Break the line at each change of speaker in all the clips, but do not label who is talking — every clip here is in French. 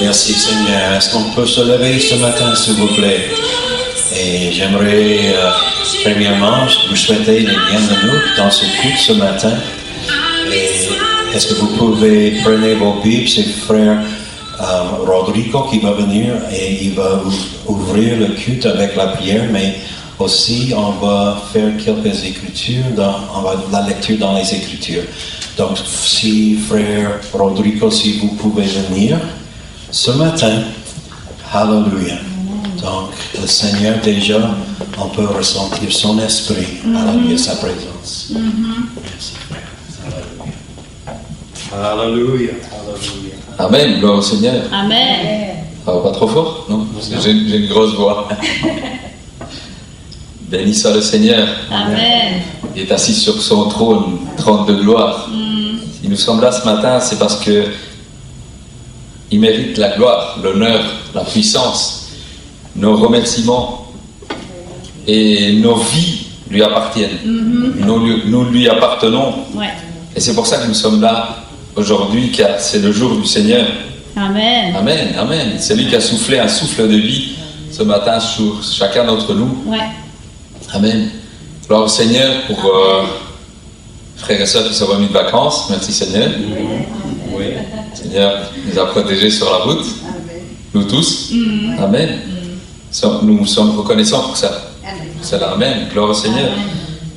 Merci Seigneur. Est-ce qu'on peut se lever ce matin, s'il vous plaît? Et j'aimerais, premièrement, vous souhaiter les bienvenus dans ce culte ce matin. Et est-ce que vous pouvez prendre vos Bibles? C'est frère Rodrigo qui va venir et il va ouvrir le culte avec la prière, mais aussi on va faire quelques écritures, la lecture dans les Écritures. Donc si frère Rodrigo, si vous pouvez venir ce matin, Alléluia. Donc le Seigneur déjà, on peut ressentir son esprit, Alléluia, sa présence. Merci frère. Alléluia. Alléluia.
Amen, gloire au Seigneur.
Amen.
Ça va pas trop fort? Non, j'ai une grosse voix. Béni soit le Seigneur.
Amen.
Il est assis sur son trône, trône de gloire. Si nous sommes là ce matin, c'est parce que il mérite la gloire, l'honneur, la puissance, nos remerciements et nos vies lui appartiennent. Nous lui appartenons.
Ouais.
Et c'est pour ça que nous sommes là aujourd'hui, car c'est le jour du Seigneur.
Amen.
Amen, amen. C'est lui qui a soufflé un souffle de vie ce matin sur chacun d'entre nous.
Ouais.
Amen. Gloire au Seigneur pour frères et sœurs qui sont revenus de vacances. Merci Seigneur.
Oui.
Seigneur nous a protégés sur la route. Nous tous. Amen. Nous sommes reconnaissants pour ça. Pour cela. Amen. Gloire au Seigneur.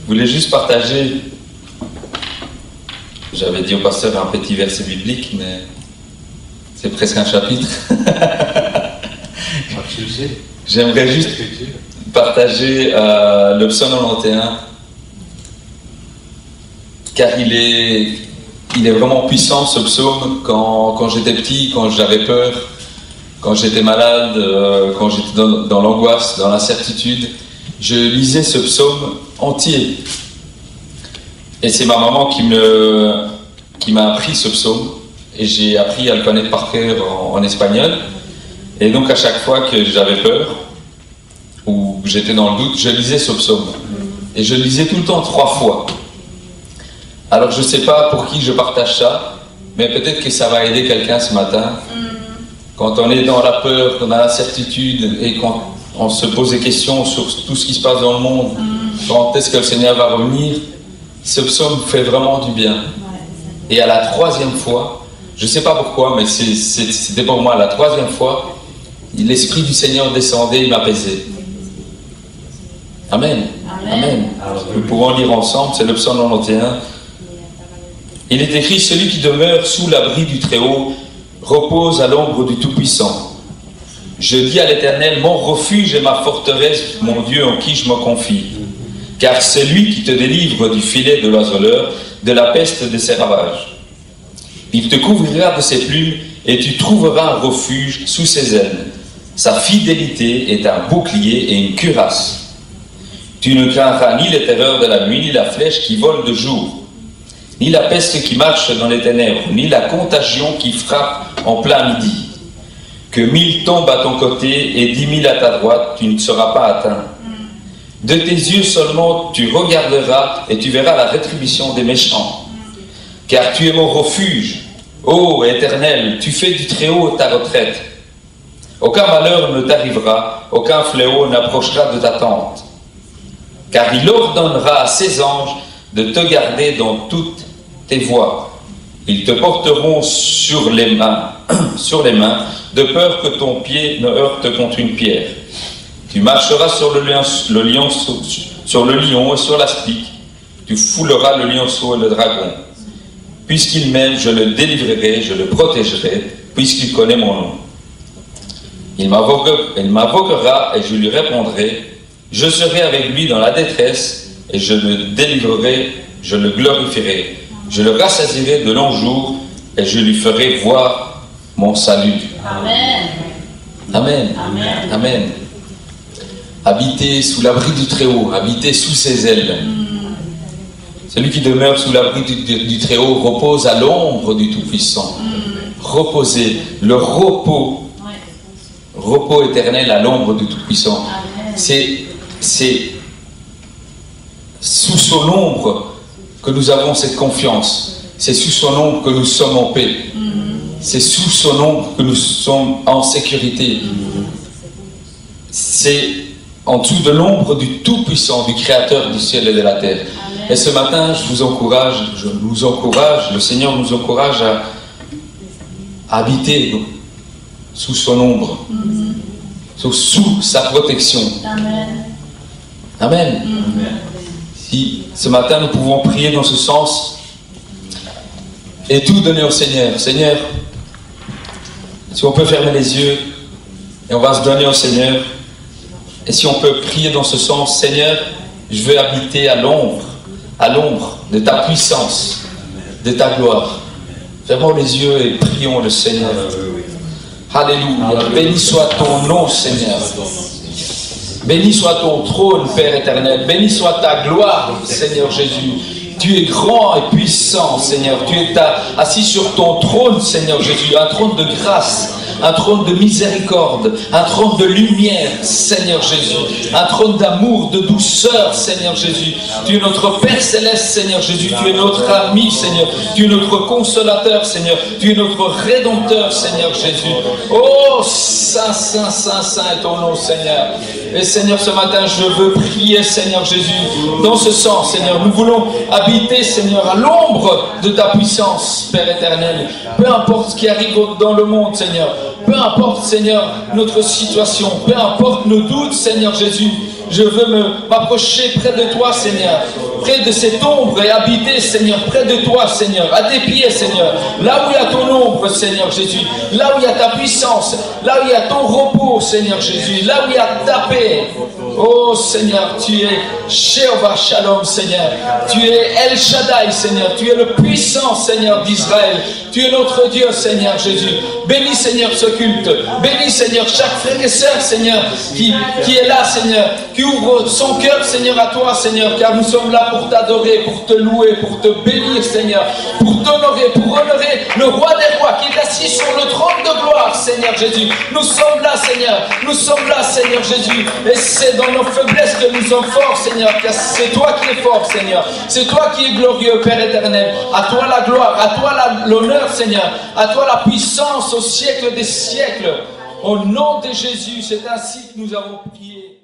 Je voulais juste partager. J'avais dit au pasteur un petit verset biblique, mais c'est presque un chapitre. J'aimerais juste partager le psaume 91, car il est vraiment puissant ce psaume. Quand j'étais petit, quand j'avais peur, quand j'étais malade, quand j'étais dans l'angoisse, dans l'incertitude, je lisais ce psaume entier. Et c'est ma maman qui m'a appris ce psaume, et j'ai appris à le connaître par cœur en espagnol. Et donc à chaque fois que j'avais peur, ou j'étais dans le doute, je lisais ce psaume. Et je le lisais tout le temps 3 fois. Alors je ne sais pas pour qui je partage ça, mais peut-être que ça va aider quelqu'un ce matin. Quand on est dans la peur, qu'on a l'incertitude, et quand on se pose des questions sur tout ce qui se passe dans le monde, quand est-ce que le Seigneur va revenir, ce psaume fait vraiment du bien. Et à la 3e fois, je ne sais pas pourquoi, mais c'était pour moi la 3e fois, l'Esprit du Seigneur descendait et m'apaisait. Amen. Amen. Nous pourrons lire ensemble, c'est le psaume 91. Il est écrit: celui qui demeure sous l'abri du Très-Haut repose à l'ombre du Tout-Puissant. Je dis à l'Éternel, mon refuge et ma forteresse, mon Dieu en qui je me confie. Car c'est lui qui te délivre du filet de l'oiseleur, de la peste de ses ravages. Il te couvrira de ses plumes et tu trouveras un refuge sous ses ailes. Sa fidélité est un bouclier et une cuirasse. Tu ne craindras ni les terreurs de la nuit, ni la flèche qui vole de jour, ni la peste qui marche dans les ténèbres, ni la contagion qui frappe en plein midi. Que 1000 tombent à ton côté et 10 000 à ta droite, tu ne seras pas atteint. De tes yeux seulement tu regarderas et tu verras la rétribution des méchants. Car tu es mon refuge, ô Éternel, tu fais du Très-Haut ta retraite. Aucun malheur ne t'arrivera, aucun fléau n'approchera de ta tente. Car il ordonnera à ses anges de te garder dans toutes tes voies. Ils te porteront sur les mains, de peur que ton pied ne heurte contre une pierre. Tu marcheras sur le lion et sur l'aspic. Tu fouleras le lionceau et le dragon. Puisqu'il m'aime, je le délivrerai, je le protégerai, puisqu'il connaît mon nom. Il m'invoquera et je lui répondrai. Je serai avec lui dans la détresse et je le délivrerai, je le glorifierai. Je le rassasierai de longs jours et je lui ferai voir mon salut.
Amen.
Amen.
Amen.
Amen. Habiter sous l'abri du Très-Haut, habiter sous ses ailes. Celui qui demeure sous l'abri du Très-Haut repose à l'ombre du Tout-Puissant. Reposer, le repos, repos éternel à l'ombre du Tout-Puissant. C'est sous son ombre que nous avons cette confiance. C'est sous son ombre que nous sommes en paix. C'est sous son ombre que nous sommes en sécurité. C'est en dessous de l'ombre du Tout-Puissant, du Créateur du ciel et de la terre. Et ce matin, je nous encourage, le Seigneur nous encourage à habiter sous son ombre, sous sa protection.
Amen.
Amen. Si ce matin nous pouvons prier dans ce sens et tout donner au Seigneur. Seigneur, si on peut fermer les yeux et on va se donner au Seigneur, et si on peut prier dans ce sens, Seigneur, je veux habiter à l'ombre de ta puissance, de ta gloire. Fermons les yeux et prions le Seigneur. Alléluia. Béni soit ton nom, Seigneur. Béni soit ton trône, Père éternel. Béni soit ta gloire, Seigneur Jésus. Tu es grand et puissant, Seigneur. Tu es assis sur ton trône, Seigneur Jésus. Un trône de grâce, un trône de miséricorde, un trône de lumière, Seigneur Jésus. Un trône d'amour, de douceur, Seigneur Jésus. Tu es notre Père céleste, Seigneur Jésus. Tu es notre ami, Seigneur. Tu es notre consolateur, Seigneur. Tu es notre rédempteur, Seigneur Jésus. Oh, saint, saint, saint, saint est ton nom, Seigneur. Et Seigneur, ce matin, je veux prier, Seigneur Jésus, dans ce sens, Seigneur. Nous voulons habiter, Seigneur, à l'ombre de ta puissance, Père éternel. Peu importe ce qui arrive dans le monde, Seigneur. Peu importe, Seigneur, notre situation. Peu importe nos doutes, Seigneur Jésus. Je veux m'approcher près de toi, Seigneur. Près de cette ombre et habiter, Seigneur, près de toi, Seigneur. À tes pieds, Seigneur. Là où il y a ton ombre, Seigneur Jésus. Là où il y a ta puissance. Là où il y a ton repos, Seigneur Jésus. Là où il y a ta paix. Oh, Seigneur, tu es Jéhovah Shalom, Seigneur. Tu es El Shaddai, Seigneur. Tu es le puissant, Seigneur d'Israël. Tu es notre Dieu, Seigneur Jésus. Bénis, Seigneur, ce culte. Bénis, Seigneur, chaque frère et sœur, Seigneur, qui est là, Seigneur, qui ouvre son cœur, Seigneur, à toi, Seigneur, car nous sommes là pour t'adorer, pour te louer, pour te bénir, Seigneur, pour t'honorer, pour honorer le roi des rois qui est assis sur le trône de gloire, Seigneur Jésus. Nous sommes là, Seigneur. Nous sommes là, Seigneur Jésus. Et c'est dans nos faiblesses que nous sommes forts, Seigneur, car c'est toi qui es fort, Seigneur. C'est toi qui es glorieux, Père éternel. À toi la gloire, à toi l'honneur, Seigneur. À toi la puissance au siècle des siècles. Au nom de Jésus, c'est ainsi que nous avons prié.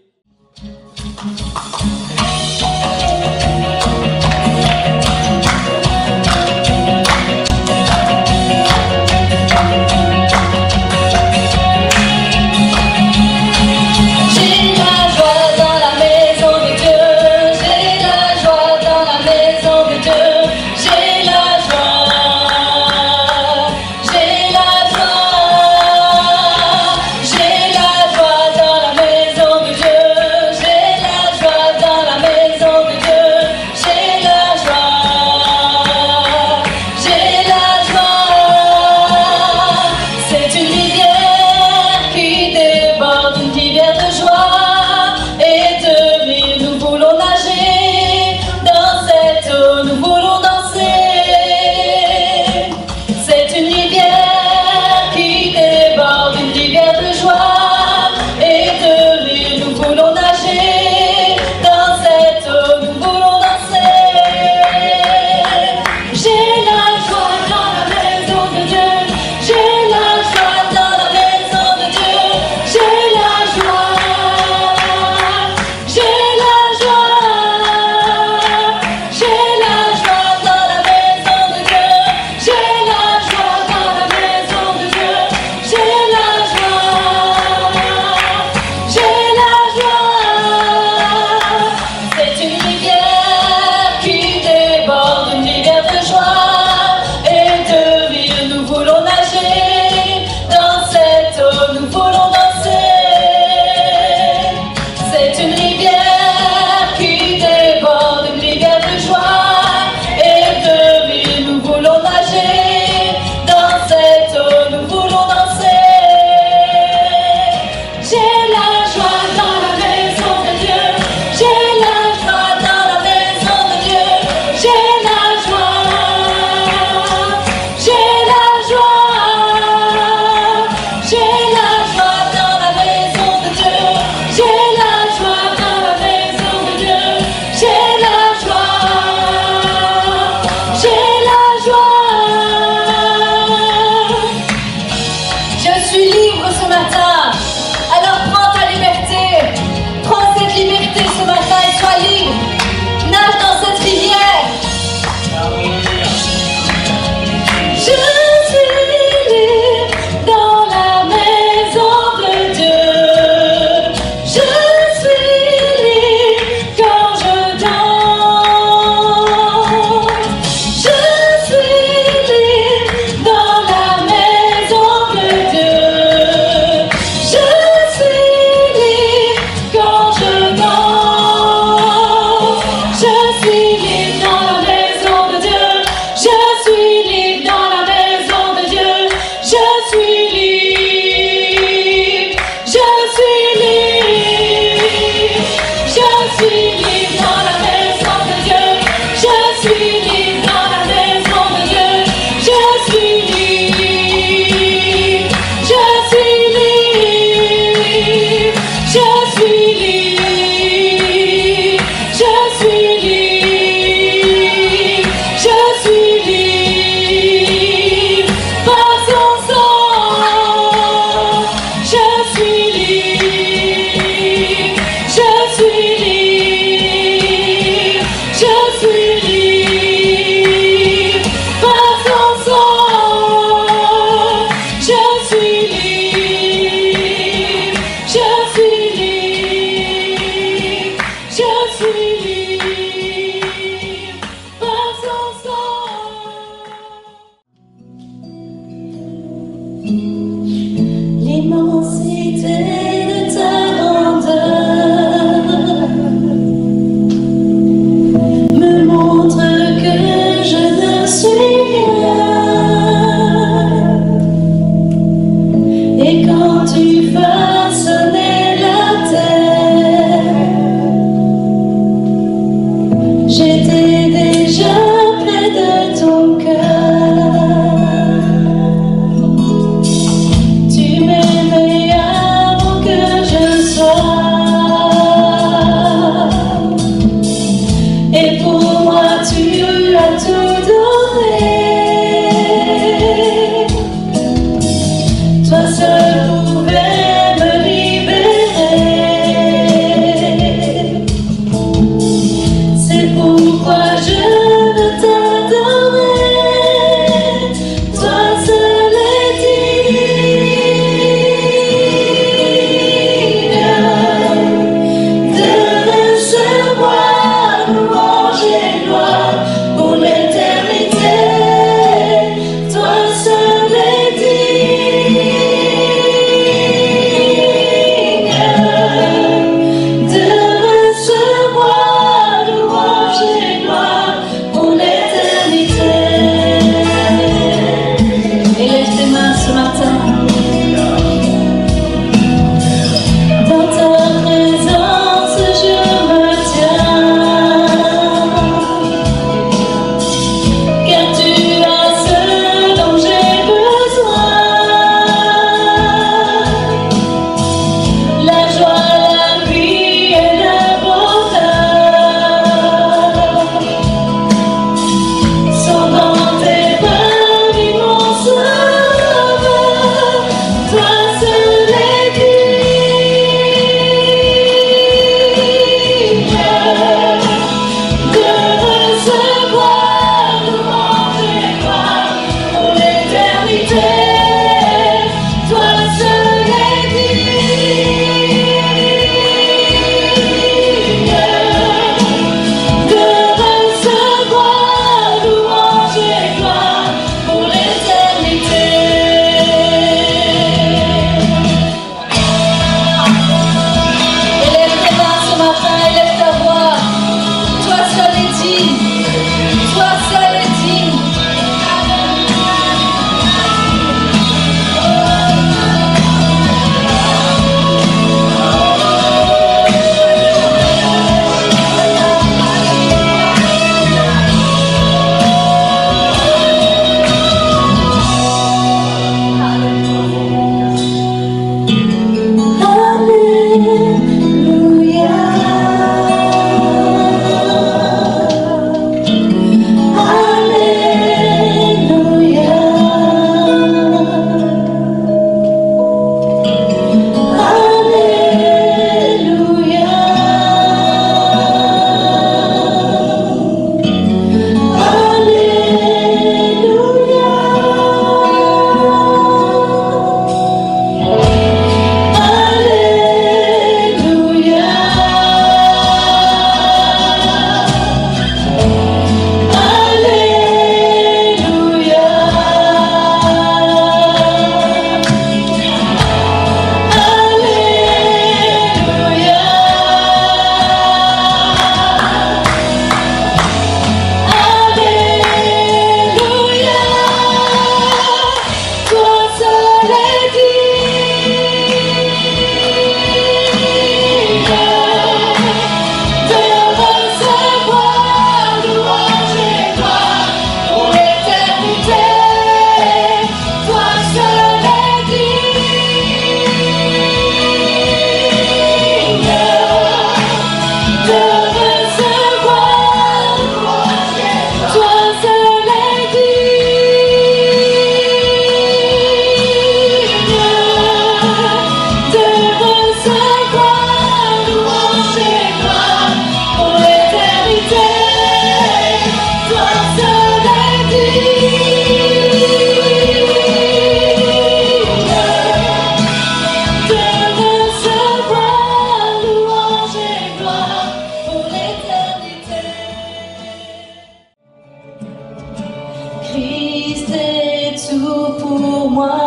Christ est tout pour moi,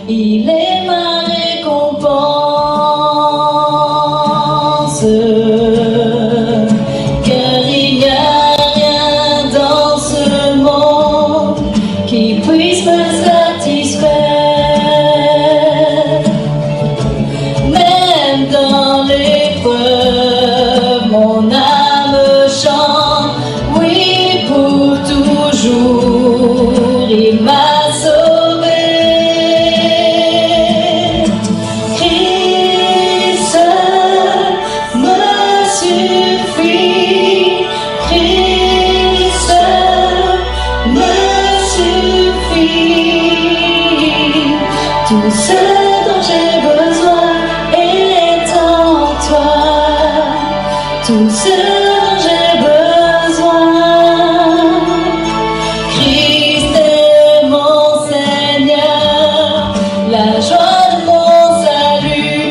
il est ma récompense. Car il n'y a rien dans ce monde qui puisse me satisfaire. Même dans l'épreuve, mon âme chante, oui pour toujours, il m'a sauvé. Christ me suffit, Christ me suffit. Tout ce dont j'ai besoin est en toi. Tout ce dont j'ai besoin. Christ est mon Seigneur, la joie de mon salut.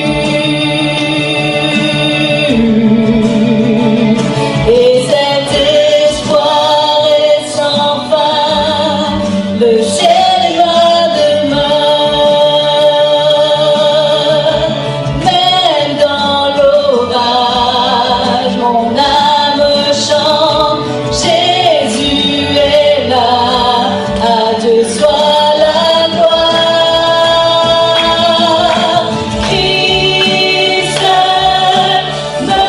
Et cet espoir est sans fin, le ciel est ma demeure. Même dans l'orage, mon âme chante, Jésus est là, à Dieu soit la gloire. Christ me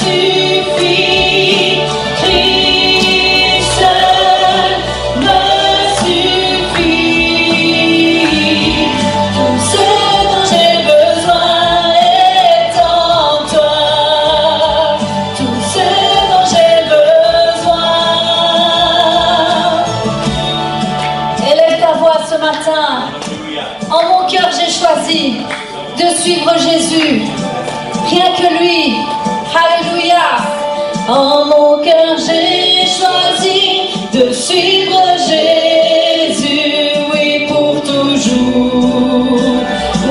suffit, Christ me suffit. Tout ce dont j'ai besoin est en toi. Tout ce dont j'ai besoin. Élève ta voix ce matin. En mon cœur, j'ai choisi de suivre Jésus. Rien que lui. Alléluia. En mon cœur, j'ai choisi de suivre Jésus. Oui, pour toujours.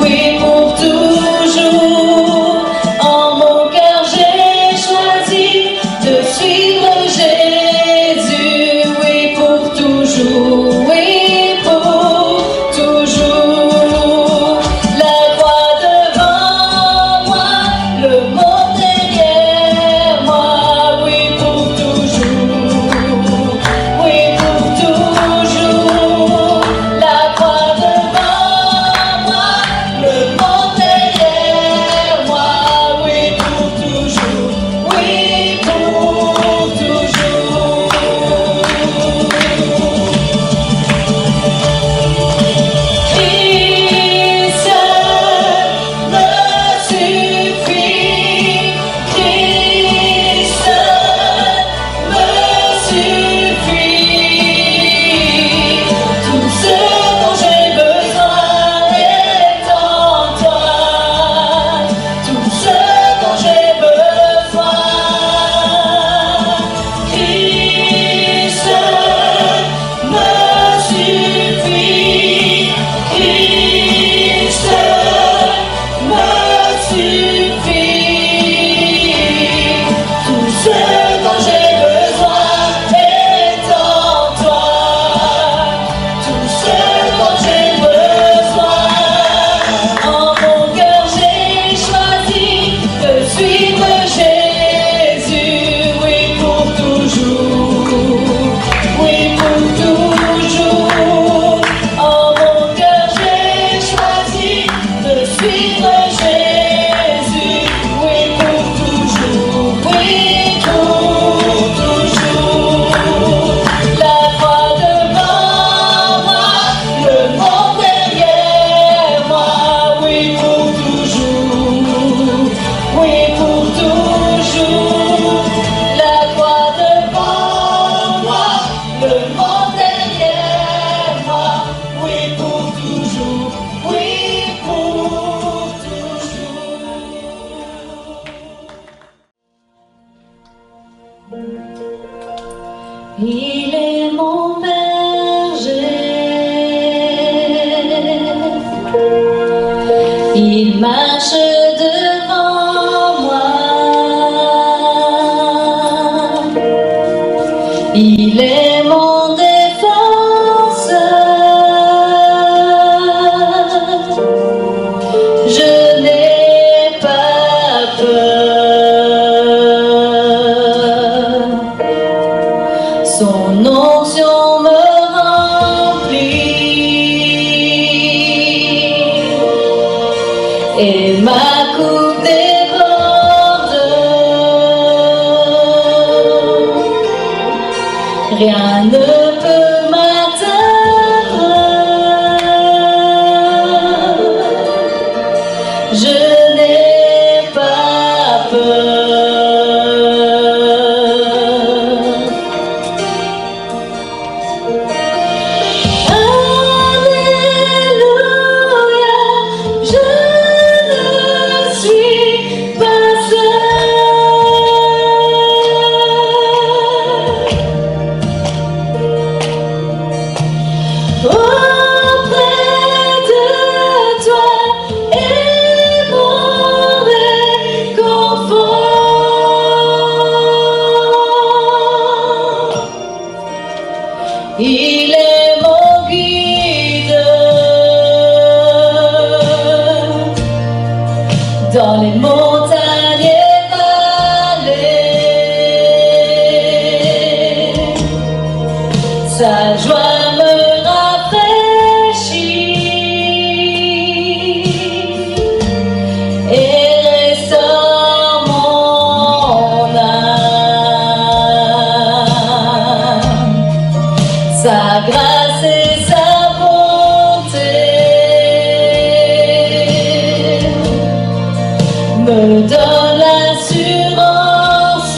Oui, pour toujours. En mon cœur, j'ai choisi de suivre Jésus. Oui, pour toujours. Oui, pour toujours. La croix devant moi, le monde derrière moi. Oui, pour toujours. Oui, pour toujours. La croix devant moi, le monde derrière moi. Oui, pour toujours. Oui, pour toujours. Christ me suffit, Christ me suffit. Tout ce dont j'ai besoin est en toi. Tout ce dont j'ai besoin. Christ me suffit, Christ me suffit. Tout ce dont j'ai besoin est en toi. Tout ce dont j'ai besoin. En mon cœur, j'ai choisi de suivre Jésus. Oui, pour toujours. Oui, pour toujours. En mon cœur, j'ai choisi de suivre Jésus. Oui, pour toujours. Oui, pour toujours. La croix devant moi, le monde derrière moi. Oui, pour toujours. Oui, pour toujours. La croix devant moi, le monde derrière moi. Oui, pour toujours. Oui, pour toujours. Il est mon berger, il marche devant moi, il est mon défenseur. Son onction me remplit et ma coupe déborde. Rien ne peut m'atteindre. Je n'ai pas peur. Alléluia, je ne suis pas seul. Auprès de toi est mon réconfort. Il est mon guide dans les montagnes et vallées. Sa joie me rafraîchit et restaure mon âme. Sa grâce et sa bonté me donnent l'assurance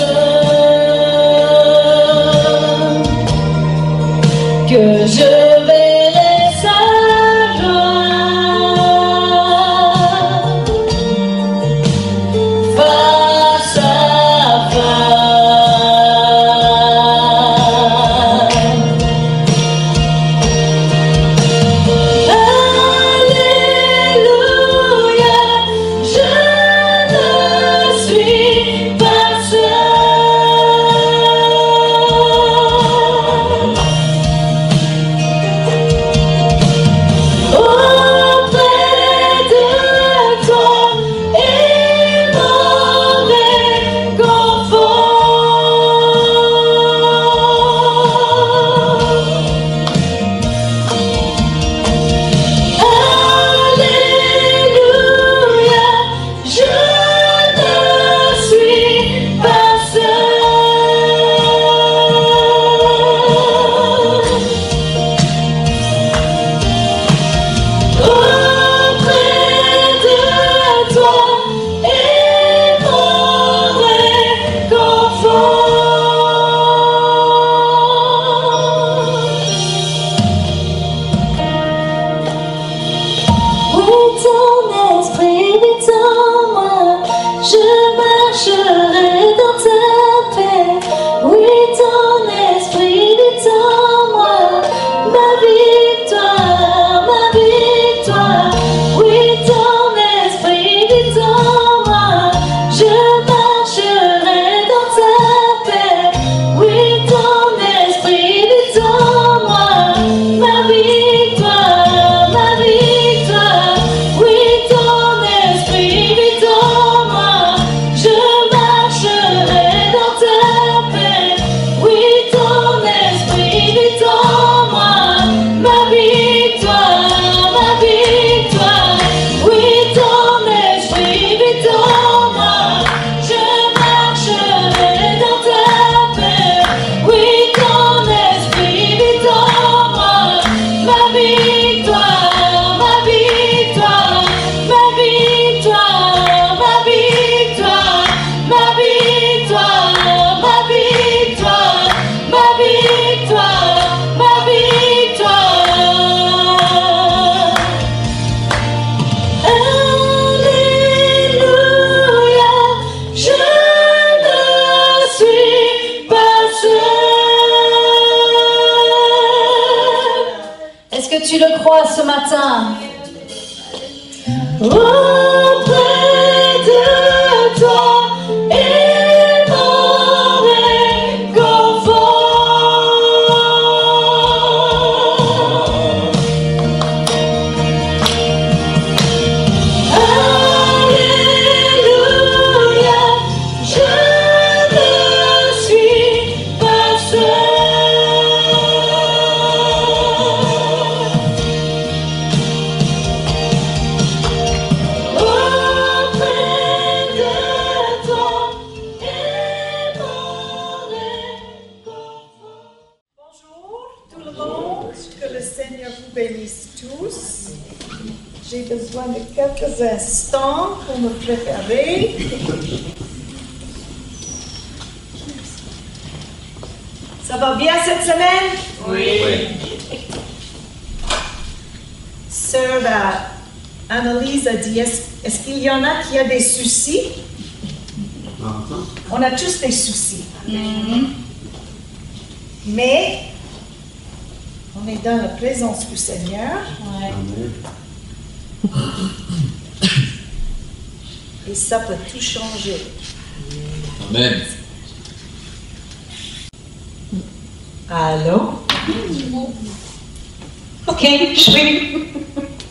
que je verrai sa gloire face à face. Alléluia, je ne suis pas seul. Auprès de toi est mon réconfort. Alléluia, je ne suis pas seul. Auprès de toi est mon réconfort. Oui, ton esprit vit en moi, je marcherai dans ta paix. Oui, ton esprit vit en moi, ma victoire, ma victoire. Oui, ton esprit vit en moi, je marcherai dans ta paix. Oui, ton esprit vit en moi, ma victoire, ma victoire. Oui, ton esprit vit en moi, je marcherai dans ta paix. Oui, ton esprit vit en moi, ma victoire, ma victoire. Oui, ton esprit vit en moi, je marcherai dans ta paix. Oui, ton esprit vit en moi, ma victoire, ma victoire, ma victoire, ma victoire, ma victoire, ma victoire, ma victoire, ma victoire. Alléluia, je ne suis pas seul. Est-ce que tu le crois ce matin? Auprès de toi est mon réconfort. Alléluia, je ne suis pas seul.
monde, que le Seigneur vous bénisse tous. J'ai besoin de quelques instants pour me préparer. Ça va bien cette semaine?
Oui.
Sœur Annelise a dit, est-ce qu'il y en a qui a des soucis? On a tous des soucis. Mais on est dans la présence du Seigneur. Et ça peut tout changer.
Amen.
Allô? Ok, je vais.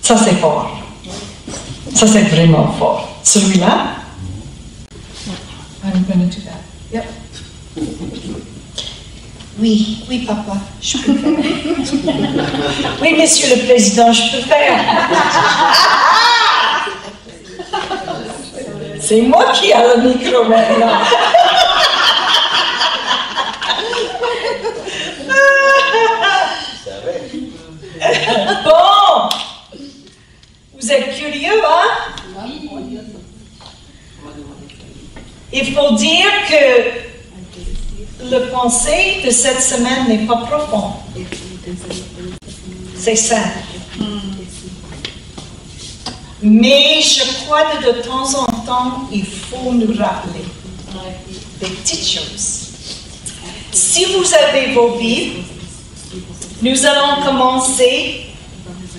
Ça c'est fort. Ça c'est vraiment fort. Celui-là? I'm gonna do that. Yep. Oui, papa, je peux faire. Oui, monsieur le président, je peux faire. C'est moi qui ai le micro maintenant. Bon, vous êtes curieux, hein? Il faut dire que le pensée de cette semaine n'est pas profond. C'est simple. Mais je crois que de temps en temps, il faut nous rappeler des petites choses. Si vous avez vos Bibles, nous allons commencer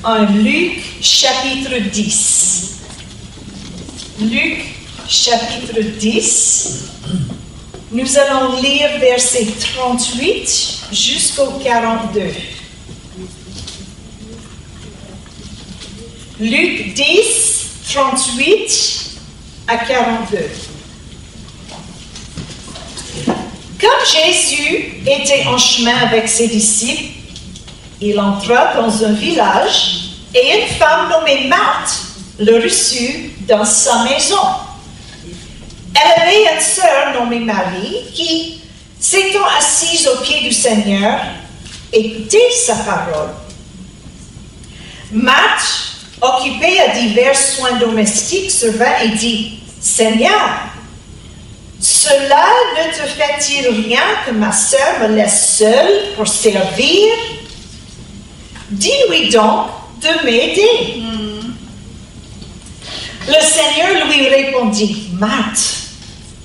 en Luc chapitre 10. Luc chapitre 10. Nous allons lire versets 38 jusqu'au 42. Luc 10, 38 à 42. Comme Jésus était en chemin avec ses disciples, il entra dans un village et une femme nommée Marthe le reçut dans sa maison. Elle avait une sœur nommée Marie qui, s'étant assise aux pieds du Seigneur, écoutait sa parole. Marthe, occupée à divers soins domestiques, se vint et dit, « Seigneur, cela ne te fait-il rien que ma sœur me laisse seule pour servir? Dis-lui donc de m'aider. » Le Seigneur lui répondit, « Marthe,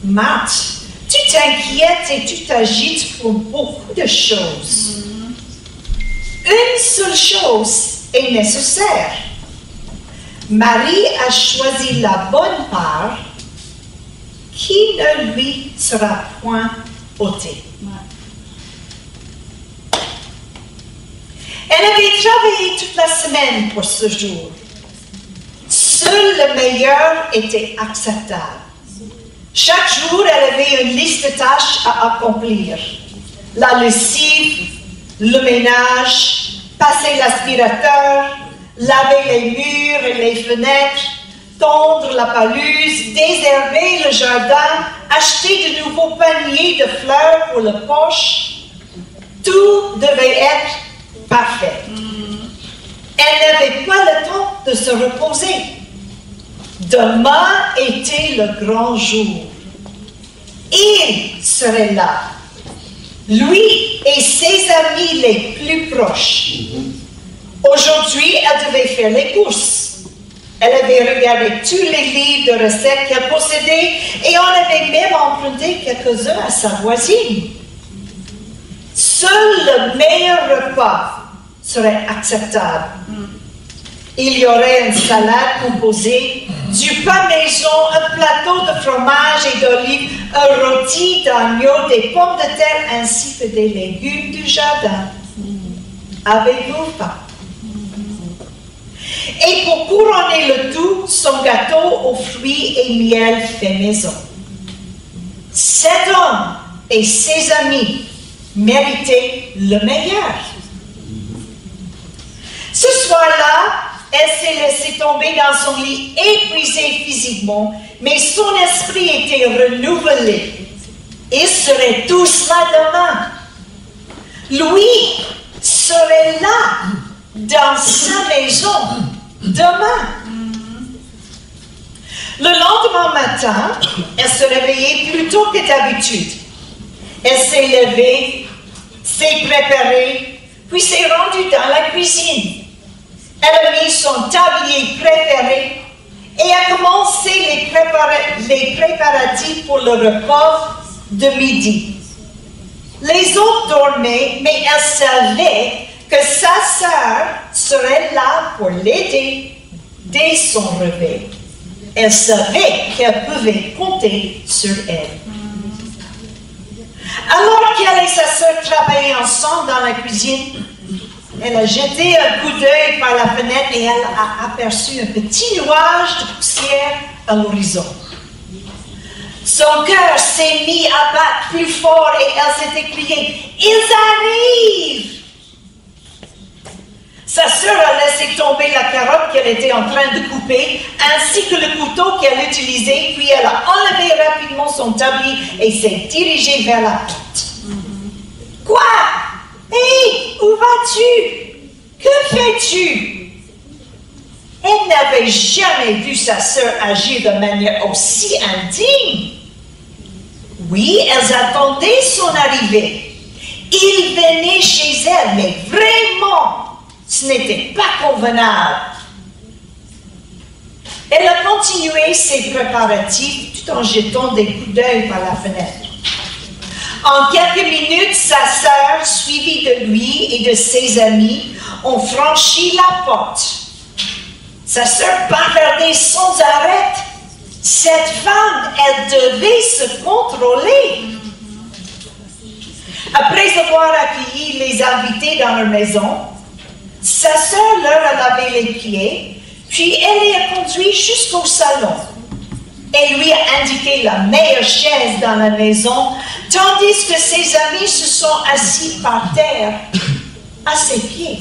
Marthe, tu t'inquiètes et tu t'agites pour beaucoup de choses. Une seule chose est nécessaire. Marie a choisi la bonne part qui ne lui sera point ôtée. » Elle avait travaillé toute la semaine pour ce jour. Seul le meilleur était acceptable. Chaque jour, elle avait une liste de tâches à accomplir. La lessive, le ménage, passer l'aspirateur, laver les murs et les fenêtres, tondre la pelouse, désherber le jardin, acheter de nouveaux paniers de fleurs pour le poche. Tout devait être parfait. Elle n'avait pas le temps de se reposer. Demain était le grand jour. Il serait là, lui et ses amis les plus proches. Aujourd'hui, elle devait faire les courses. Elle avait regardé tous les livres de recettes qu'elle possédait et on avait même emprunté quelques-uns à sa voisine. Seul le meilleur repas serait acceptable. Il y aurait une salade composée du pain maison, un plateau de fromage et d'olives, un rôti d'agneau, des pommes de terre ainsi que des légumes du jardin. Avez-vous faim? Et pour couronner le tout, son gâteau aux fruits et miel fait maison. Cet homme et ses amis méritaient le meilleur. Ce soir-là, elle s'est laissée tomber dans son lit, épuisée physiquement, mais son esprit était renouvelé. Il serait tout cela demain. Lui serait là, dans sa maison, demain. Le lendemain matin, elle se réveillait plus tôt que d'habitude. Elle s'est levée, s'est préparée, puis s'est rendue dans la cuisine. Elle a mis son tablier préféré et a commencé les préparatifs pour le repas de midi. Les autres dormaient, mais elle savait que sa sœur serait là pour l'aider dès son réveil. Elle savait qu'elle pouvait compter sur elle. Alors qu'elle et sa sœur travaillaient ensemble dans la cuisine, elle a jeté un coup d'œil par la fenêtre et elle a aperçu un petit nuage de poussière à l'horizon. Son cœur s'est mis à battre plus fort et elle s'est écriée « Ils arrivent !» Sa sœur a laissé tomber la carotte qu'elle était en train de couper, ainsi que le couteau qu'elle utilisait, puis elle a enlevé rapidement son tablier et s'est dirigée vers la porte. « Quoi? Hé, où vas-tu? Que fais-tu? » Elle n'avait jamais vu sa sœur agir de manière aussi indigne. Oui, elles attendaient son arrivée. Il venait chez elle, mais vraiment, ce n'était pas convenable. Elle a continué ses préparatifs tout en jetant des coups d'œil par la fenêtre. En quelques minutes, sa sœur, suivie de lui et de ses amis, ont franchi la porte. Sa sœur bavardait sans arrêt. Cette femme, elle devait se contrôler. Après avoir accueilli les invités dans leur maison, sa sœur leur a lavé les pieds, puis elle les a conduits jusqu'au salon. Elle lui a indiqué la meilleure chaise dans la maison, tandis que ses amis se sont assis par terre, à ses pieds.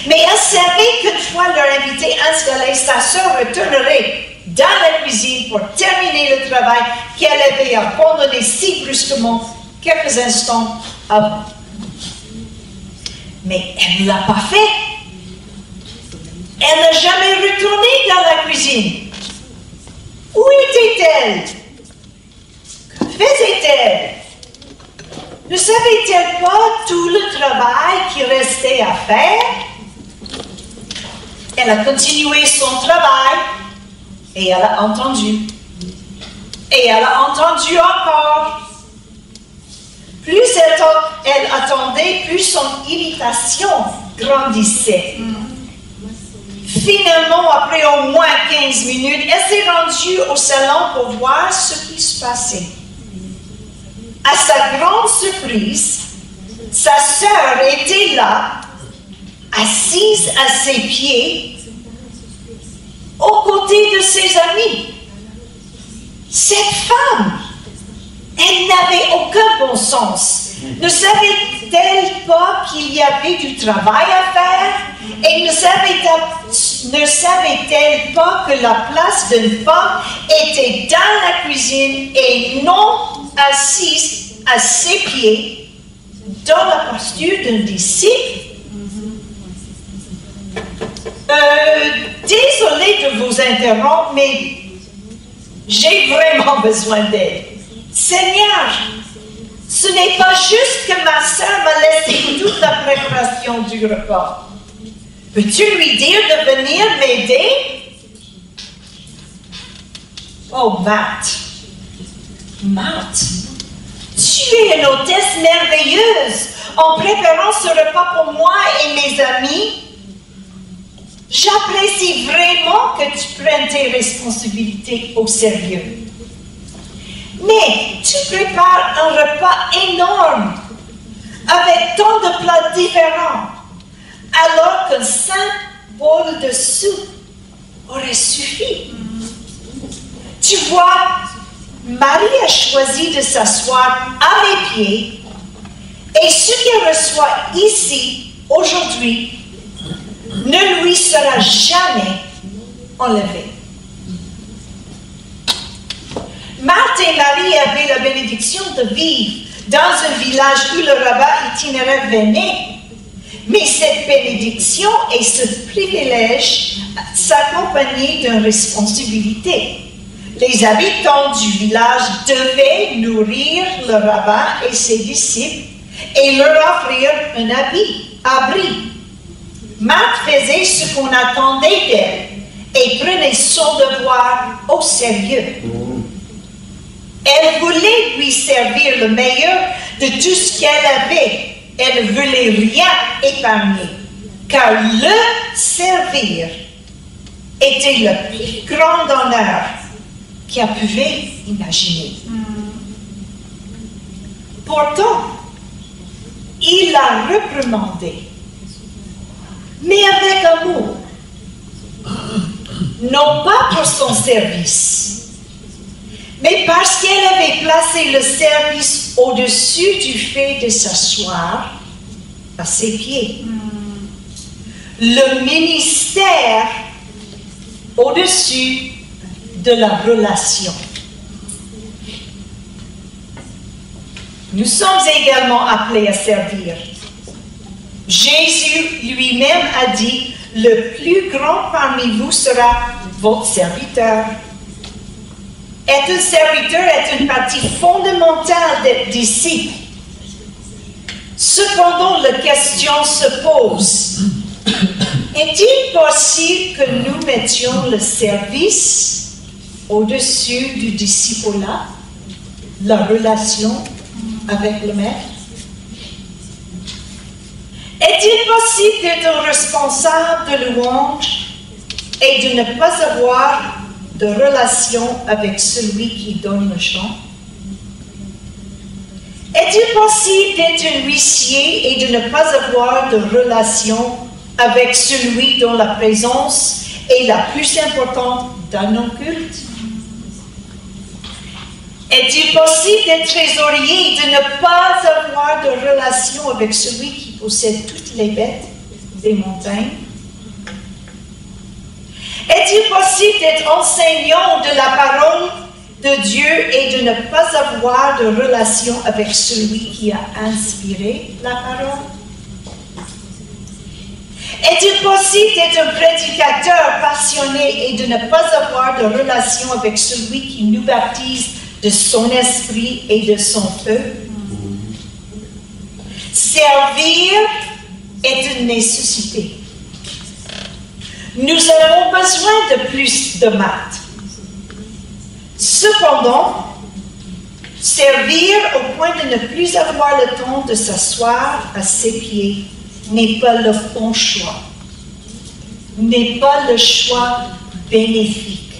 Mais elle savait qu'une fois leur invité installé, sa sœur retournerait dans la cuisine pour terminer le travail qu'elle avait abandonné si brusquement quelques instants avant. Mais elle ne l'a pas fait. Elle n'a jamais retourné dans la cuisine. Où était-elle? Que faisait-elle? Ne savait-elle pas tout le travail qui restait à faire? Elle a continué son travail et elle a entendu. Et elle a entendu encore. Plus elle attendait, plus son irritation grandissait. Finalement, après au moins 15 minutes, elle s'est rendue au salon pour voir ce qui se passait. À sa grande surprise, sa sœur était là, assise à ses pieds, aux côtés de ses amis. Cette femme, elle n'avait aucun bon sens. Ne savait-elle pas qu'il y avait du travail à faire? Et ne savait-elle pas que la place d'une femme était dans la cuisine et non assise à ses pieds dans la posture d'un disciple? Désolée de vous interrompre, mais j'ai vraiment besoin d'aide. Seigneur, ce n'est pas juste que ma sœur m'a laissé toute la préparation du repas. Peux-tu lui dire de venir m'aider? Oh, Marthe, tu es une hôtesse merveilleuse en préparant ce repas pour moi et mes amis. J'apprécie vraiment que tu prennes tes responsabilités au sérieux. Mais tu prépares un repas énorme, avec tant de plats différents, alors qu'un simple bol de soupe aurait suffi. Tu vois, Marie a choisi de s'asseoir à mes pieds, et ce qu'elle reçoit ici, aujourd'hui, ne lui sera jamais enlevé. Marthe et Marie avaient la bénédiction de vivre dans un village où le rabbin itinéraire venait. Mais cette bénédiction et ce privilège s'accompagnaient d'une responsabilité. Les habitants du village devaient nourrir le rabbin et ses disciples et leur offrir un abri. Marthe faisait ce qu'on attendait d'elle et prenait son devoir au sérieux. Elle voulait lui servir le meilleur de tout ce qu'elle avait. Elle ne voulait rien épargner, car le servir était le plus grand honneur qu'elle pouvait imaginer. Pourtant, il l'a reprimandé, mais avec amour, non pas pour son service, mais parce qu'elle avait placé le service au-dessus du fait de s'asseoir à ses pieds. Le ministère au-dessus de la relation. Nous sommes également appelés à servir. Jésus lui-même a dit, « Le plus grand parmi vous sera votre serviteur. » Être un serviteur est une partie fondamentale d'être disciple. Cependant, la question se pose, est-il possible que nous mettions le service au-dessus du discipulat, la relation avec le Maître? Est-il possible d'être un responsable de louange et de ne pas avoir de relation avec celui qui donne le chant? Est-il possible d'être un huissier et de ne pas avoir de relation avec celui dont la présence est la plus importante dans nos cultes? Est-il possible d'être trésorier et de ne pas avoir de relation avec celui qui possède toutes les bêtes des montagnes? Est-il possible d'être enseignant de la parole de Dieu et de ne pas avoir de relation avec celui qui a inspiré la parole? Est-il possible d'être un prédicateur passionné et de ne pas avoir de relation avec celui qui nous baptise de son esprit et de son feu? Servir est une nécessité. Nous avons besoin de plus de maths. Cependant, servir au point de ne plus avoir le temps de s'asseoir à ses pieds n'est pas le bon choix, n'est pas le choix bénéfique.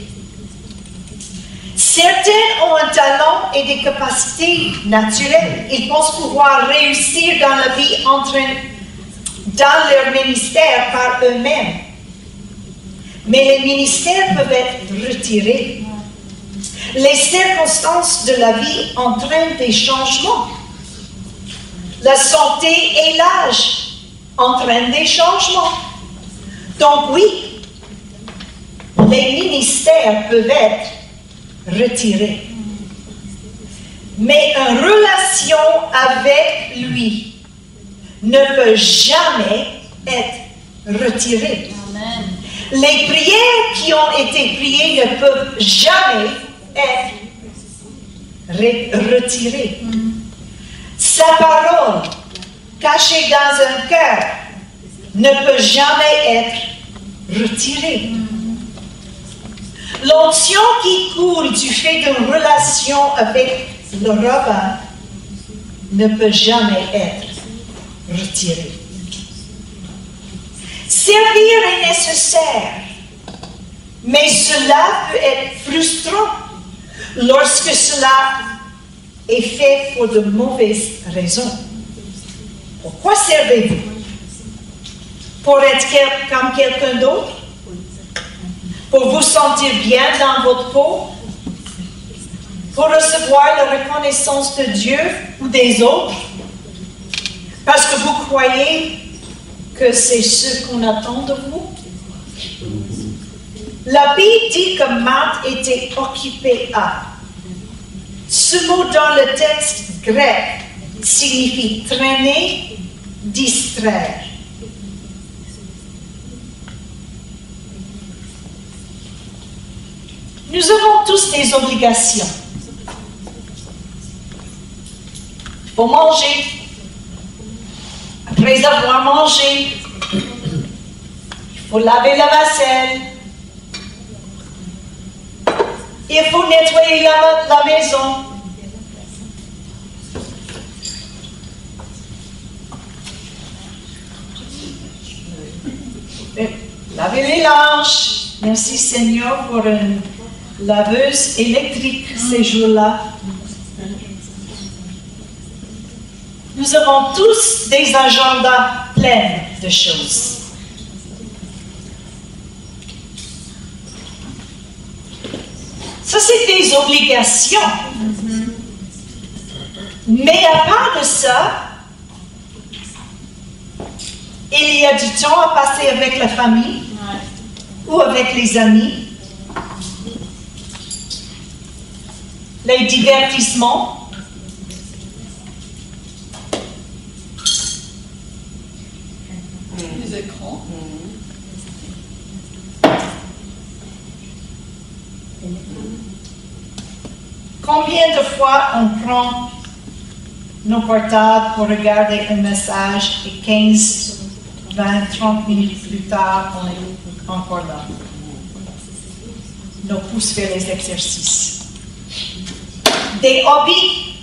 Certains ont un talent et des capacités naturelles. Ils pensent pouvoir réussir dans la vie dans leur ministère par eux-mêmes. Mais les ministères peuvent être retirés. Les circonstances de la vie entraînent des changements. La santé et l'âge entraînent des changements. Donc oui, les ministères peuvent être retirés. Mais une relation avec lui ne peut jamais être retirée.
Amen.
Les prières qui ont été priées ne peuvent jamais être retirées. Sa parole, cachée dans un cœur, ne peut jamais être retirée. L'onction qui coule du fait d'une relation avec le rabbin ne peut jamais être retirée. Servir est nécessaire, mais cela peut être frustrant lorsque cela est fait pour de mauvaises raisons. Pourquoi servez-vous? Pour être comme quelqu'un d'autre? Pour vous sentir bien dans votre peau? Pour recevoir la reconnaissance de Dieu ou des autres? Parce que vous croyez que c'est ce qu'on attend de vous? La Bible dit que Marthe était occupée à. Ce mot dans le texte grec signifie traîner, distraire. Nous avons tous des obligations. Il faut manger. Après avoir mangé, il faut laver la vaisselle. Il faut nettoyer la maison. Laver les linges. Merci Seigneur pour une laveuse électrique ces jours-là. Nous avons tous des agendas pleins de choses. Ça, c'est des obligations. Mais à part de ça, il y a du temps à passer avec la famille ou avec les amis, les divertissements,
Les écrans.
Combien de fois on prend nos portables pour regarder un message et 15, 20, 30 minutes plus tard, on est encore là. Nos pouces faire les exercices. Des hobbies.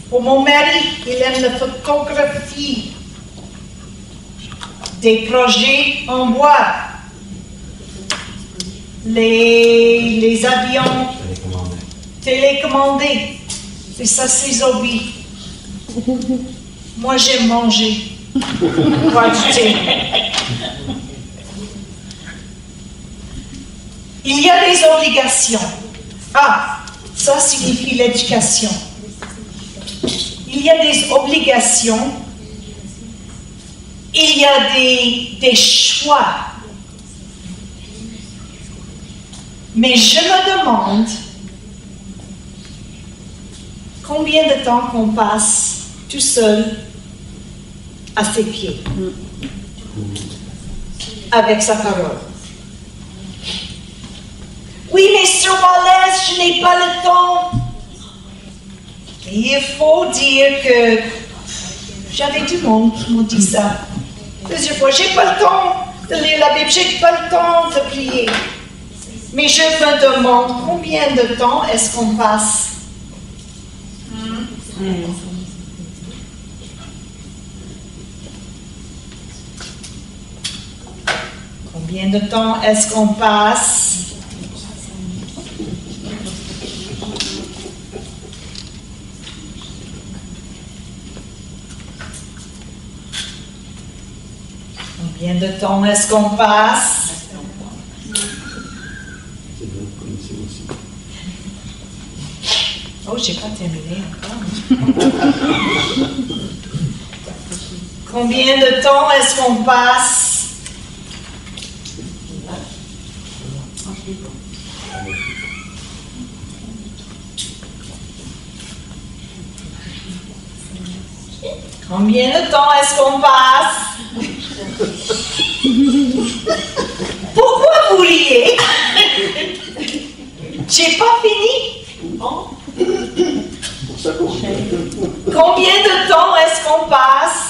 Pour mon mari, il aime la photographie. Des projets en bois. Les avions télécommandés. C'est ça, ses hobbies. Moi, j'aime manger. Boire du thé. Il y a des obligations. Ah, ça signifie l'éducation. Il y a des obligations. Il y a des choix. Mais je me demande combien de temps qu'on passe tout seul à ses pieds avec sa parole. Oui, mais sur ma liste, je n'ai pas le temps. Et il faut dire que j'avais du monde qui m'a dit ça. Plusieurs fois, j'ai pas le temps de lire la Bible, j'ai pas le temps de prier. Mais je me demande combien de temps est-ce qu'on passe. Combien de temps est-ce qu'on passe Combien de temps est-ce qu'on passe Oh, j'ai pas terminé encore. Combien de temps est-ce qu'on passe Combien de temps est-ce qu'on passe Pourquoi vous riez J'ai pas fini. Oh. Combien de temps est-ce qu'on passe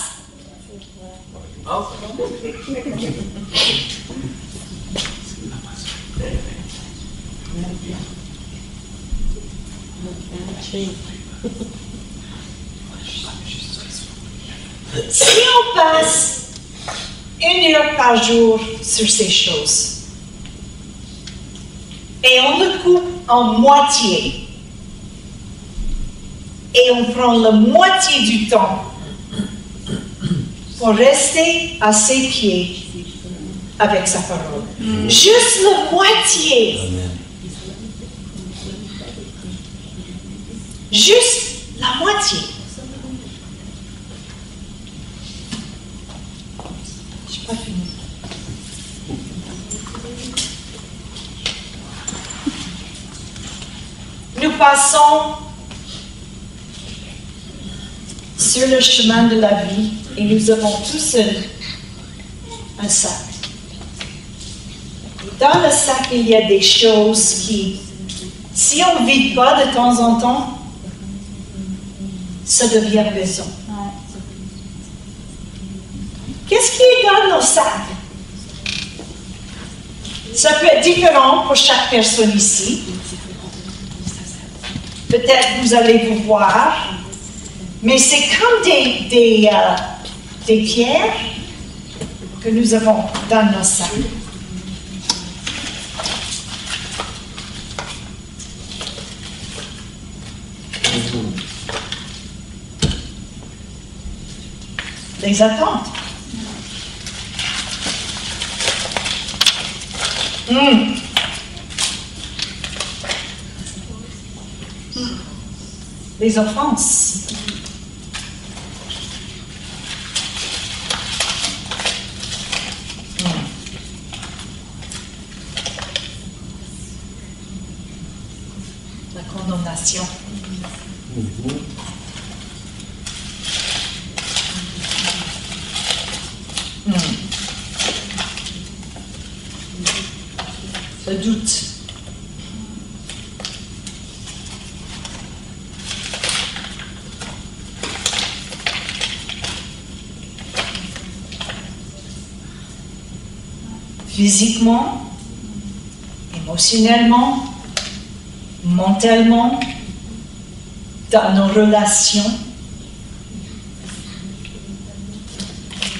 Si on passe 1 heure par jour sur ces choses et on le coupe en moitié et on prend la moitié du temps pour rester à ses pieds avec sa parole. Juste la moitié. Juste la moitié. Je n'ai pas fini. Nous passons sur le chemin de la vie et nous avons tous un sac. Dans le sac, il y a des choses qui Si on ne vide pas de temps en temps, ça devient pesant.
Ouais.
Qu'est-ce qui est dans nos sacs? Ça peut être différent pour chaque personne ici. Peut-être vous allez vous voir, mais c'est comme des pierres que nous avons dans nos sacs. Les attentes. Les offenses. La condamnation. Le doute. Physiquement, émotionnellement, mentalement, dans nos relations,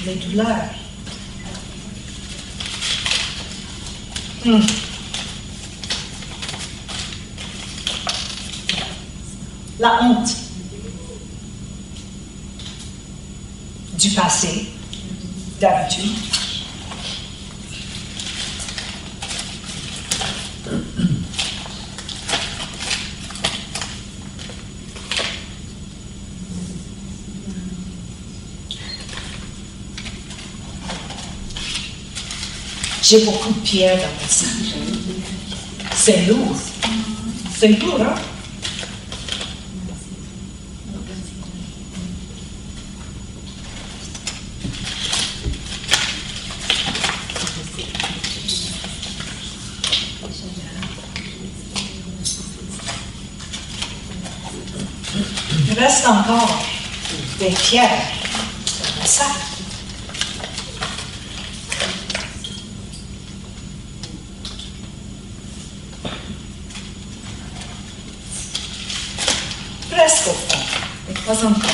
les douleurs. La honte du passé, d'habitude. J'ai beaucoup de pierres dans mon sac. C'est lourd. C'est lourd, hein? Il reste encore des pierres dans mon sac. Presque au fond, mais pas encore.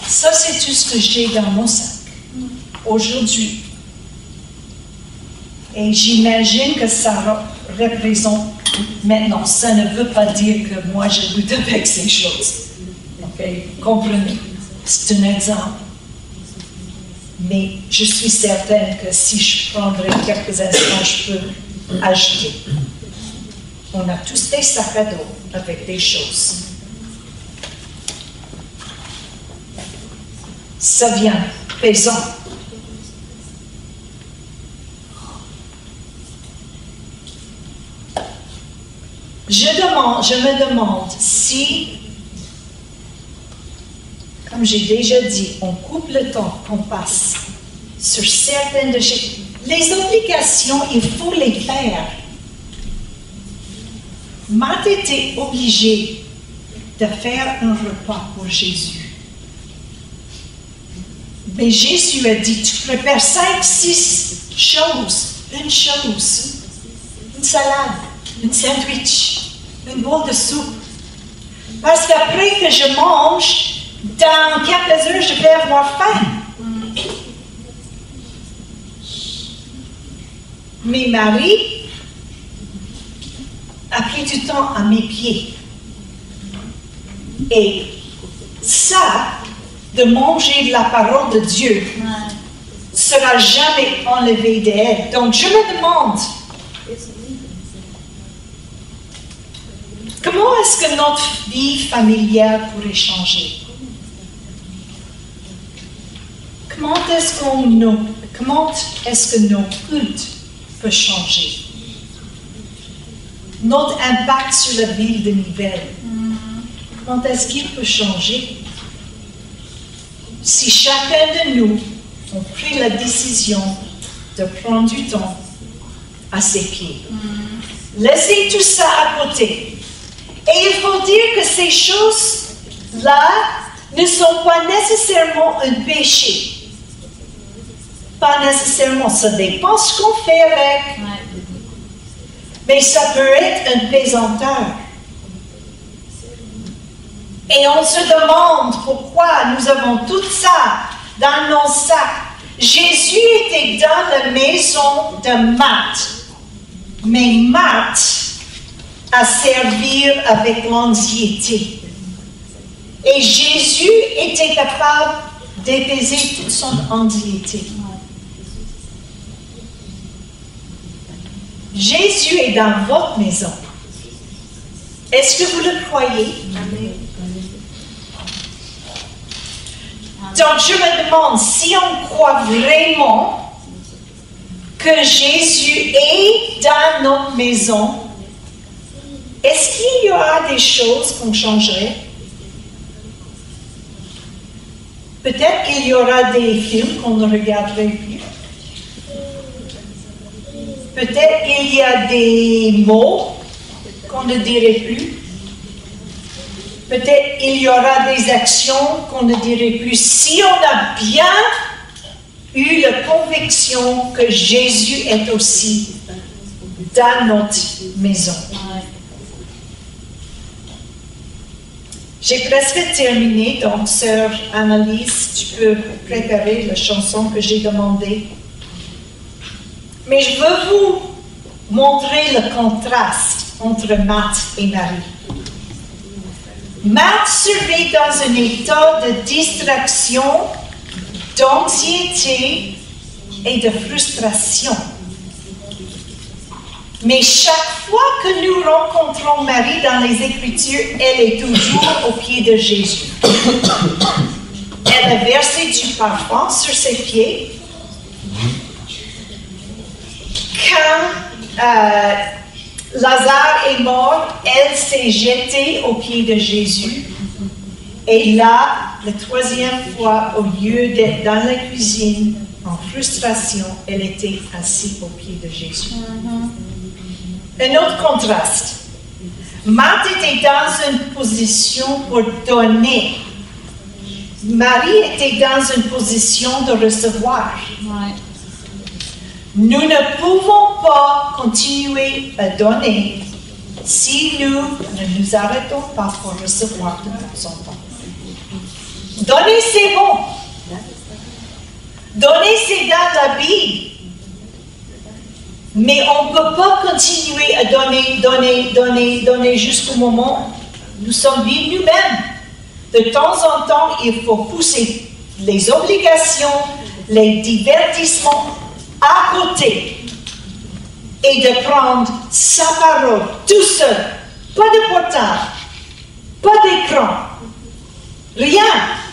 Ça, c'est tout ce que j'ai dans mon sac aujourd'hui. Et j'imagine que ça représente maintenant. Ça ne veut pas dire que moi, je lutte avec ces choses. OK? Comprenez? C'est un exemple. Mais je suis certaine que si je prendrais quelques instants, je peux ajouter. On a tous des sacs à dos avec des choses. Ça vient pesant. Je me demande si, comme j'ai déjà dit, on coupe le temps qu'on passe sur certaines de les obligations, il faut les faire. Marthe était obligée de faire un repas pour Jésus. Mais Jésus a dit, tu prépares 5, 6 choses. Une chose, une salade, une sandwich, une boule de soupe. Parce qu'après que je mange, dans quelques heures, je vais avoir faim. Mais Marie pris du temps à mes pieds. Et ça, de manger de la parole de Dieu, sera jamais enlevé d'elle. Donc je me demande, comment est-ce que notre vie familiale pourrait changer? Comment est-ce que nos cultes peuvent changer? Notre impact sur la ville de Nivelles, comment est-ce qu'il peut changer? Si chacun de nous a pris la décision de prendre du temps à ses pieds. Laissez tout ça à côté. Et il faut dire que ces choses-là ne sont pas nécessairement un péché. Pas nécessairement, ça dépend ce qu'on fait avec. Mais ça peut être un pesanteur. Et on se demande pourquoi nous avons tout ça dans nos sacs. Jésus était dans la maison de Marthe. Mais Marthe a servi avec l'anxiété. Et Jésus était capable d'apaiser toute son anxiété. Jésus est dans votre maison. Est-ce que vous le croyez? Donc je me demande si on croit vraiment que Jésus est dans notre maison, est-ce qu'il y aura des choses qu'on changerait? Peut-être qu'il y aura des films qu'on ne regarderait plus. Peut-être qu'il y a des mots qu'on ne dirait plus. Peut-être qu'il y aura des actions qu'on ne dirait plus. Si on a bien eu la conviction que Jésus est aussi dans notre maison. J'ai presque terminé, donc sœur Annalise, tu peux préparer la chanson que j'ai demandée. Mais je veux vous montrer le contraste entre Marthe et Marie. Marthe survit dans un état de distraction, d'anxiété et de frustration. Mais chaque fois que nous rencontrons Marie dans les Écritures, elle est toujours au pied de Jésus. Elle a versé du parfum sur ses pieds. Quand Lazare est mort, elle s'est jetée au pied de Jésus. Et là, la troisième fois, au lieu d'être dans la cuisine, en frustration, elle était assise au pied de Jésus. Un autre contraste. Marthe était dans une position pour donner. Marie était dans une position de recevoir. Nous ne pouvons pas continuer à donner si nous ne nous arrêtons pas pour recevoir de temps en temps. Donner, c'est bon. Donner, c'est dans la Bible. Mais on ne peut pas continuer à donner jusqu'au moment où nous sommes vides nous-mêmes. De temps en temps, il faut pousser les obligations, les divertissements à côté et de prendre sa parole tout seul. Pas de portable, pas d'écran, rien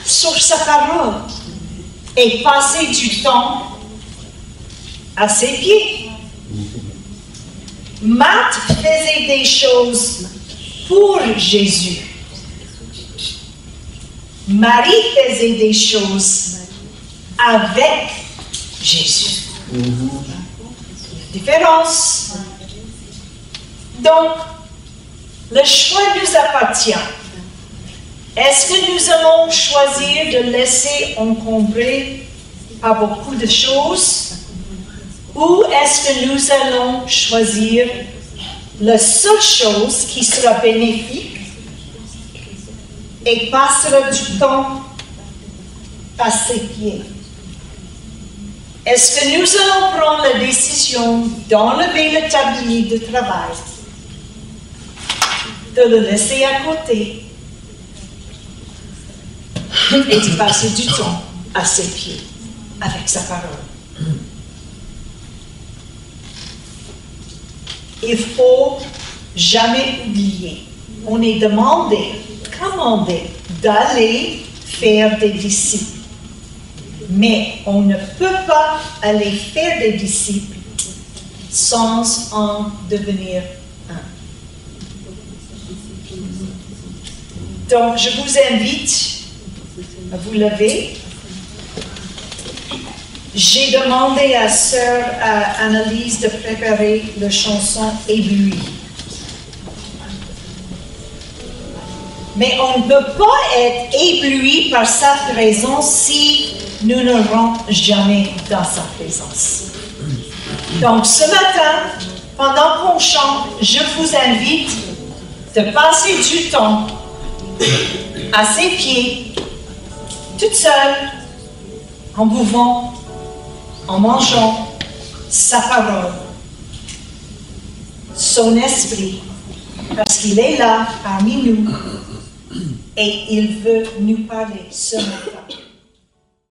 sur sa parole et passer du temps à ses pieds. Marthe faisait des choses pour Jésus. Marie faisait des choses avec Jésus. Différence. Donc, le choix nous appartient. Est-ce que nous allons choisir de laisser encombrer par beaucoup de choses? Ou est-ce que nous allons choisir la seule chose qui sera bénéfique et passera du temps à ses pieds? Est-ce que nous allons prendre la décision d'enlever le tablier de travail de le laisser à côté et de passer du temps à ses pieds avec sa parole. Il faut jamais oublier, on est commandé d'aller faire des disciples. Mais on ne peut pas aller faire des disciples sans en devenir un. Donc, je vous invite à vous lever. J'ai demandé à Sœur Annalise de préparer la chanson Ébloui. Mais on ne peut pas être ébloui par sa présence si nous ne rentrons jamais dans sa présence. Donc ce matin, pendant qu'on chante, je vous invite de passer du temps à ses pieds, toute seule, en buvant, en mangeant sa parole, son esprit, parce qu'il est là parmi nous et il veut nous parler ce matin.